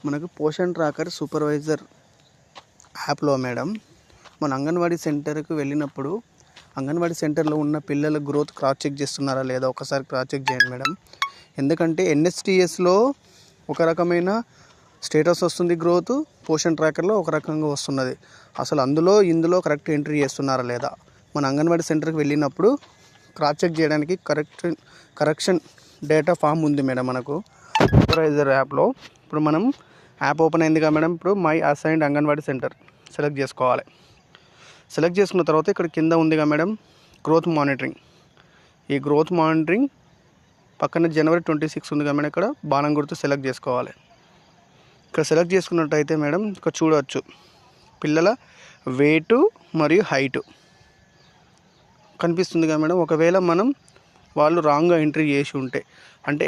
మనకు Poshan tracker supervisor యాప్లో madam మన అంగన్వాడీ సెంటర్కి వెళ్ళినప్పుడు అంగన్వాడీ సెంటర్లో ఉన్న పిల్లల గ్రోత్ క్రాస్ చెక్ చేస్తున్నారా లేదా ఒకసారి క్రాస్ చెక్ చేయండి మేడం. ఎందుకంటే NSTSలో ఒక రకమైన స్టేటస్ వస్తుంది, గ్రోత్ పోషన్ ట్రాకర్లో ఒక రకంగా వస్తున్నది. అసలు ఇందులో కరెక్ట్ ఎంట్రీ చేస్తున్నారా లేదా మన అంగన్వాడీ సెంటర్కి వెళ్ళినప్పుడు క్రాస్ చెక్ చేయడానికి కరెక్షన్ డేటా ఫామ్ ఉంది మేడం మనకు సూపర్వైజర్ యాప్లో. ఇప్పుడు మనం యాప్ ఓపెన్ అయింది కదా మేడం. ఇప్పుడు my assigned anganwadi centre select చేసుకోవాలి. సెలెక్ట్ చేసుకున్న తర్వాత ఇక్కడ కింద ఉందిగా మేడం గ్రోత్ మానిటరింగ్. ఈ గ్రోత్ మానిటరింగ్ పక్కన January 26 ఉంది కదా మేడం. ఇక్కడ బాణం గుర్తు సెలెక్ట్ చేసుకోవాలి. ఇక్కడ సెలెక్ట్ చేసుకున్నట్టయితే మేడం ఇక్కడ చూడవచ్చు పిల్లల వెయిట్ మరియు హైట్ కనిపిస్తుంది కదా మేడం. ఒకవేళ వాళ్ళు రాంగ్గా ఎంట్రీ చేసి ఉంటే అంటే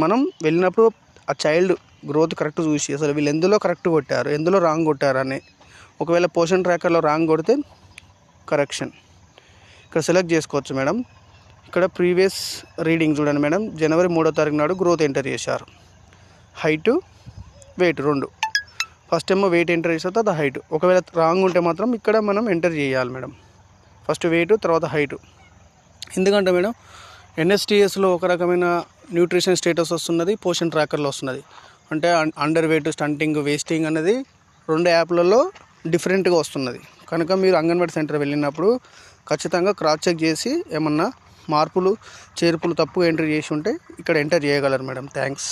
మనం వెళ్ళినప్పుడు ఆ చైల్డ్ గ్రోత్ కరెక్ట్ చూసి అసలు వీళ్ళు ఎందులో కరెక్ట్ కొట్టారు ఎందులో రాంగ్ కొట్టారు అని, ఒకవేళ పోషన్ ట్రాకర్లో రాంగ్ కొడితే కరెక్షన్ ఇక్కడ సెలెక్ట్ చేసుకోవచ్చు మేడం. ఇక్కడ ప్రీవియస్ రీడింగ్ చూడండి మేడం. January 3వ తారీఖు నాడు గ్రోత్ ఎంటర్ చేశారు. హైట్ వెయిట్ రెండు, ఫస్ట్ ఏమో వెయిట్ ఎంటర్ చేసిన తర్వాత హైట్. ఒకవేళ రాంగ్ ఉంటే మాత్రం ఇక్కడ మనం ఎంటర్ చేయాలి మేడం. ఫస్ట్ వెయిట్ తర్వాత హైట్. ఎందుకంటే మేడం NSTSలో ఒక రకమైన న్యూట్రిషన్ స్టేటస్ వస్తున్నది, పోషన్ ట్రాకర్లో వస్తున్నది. అంటే అండర్ వెయిట్, స్టంటింగ్, వేస్టింగ్ అనేది రెండు యాప్లలో డిఫరెంట్గా వస్తున్నది. కనుక మీరు అంగన్వాడీ సెంటర్ వెళ్ళినప్పుడు ఖచ్చితంగా క్రాస్ చెక్ చేసి ఏమన్నా మార్పులు చేర్పులు తప్పు ఎంట్రీ చేసి ఉంటే ఇక్కడ ఎంటర్ చేయగలరు మేడం. థ్యాంక్స్.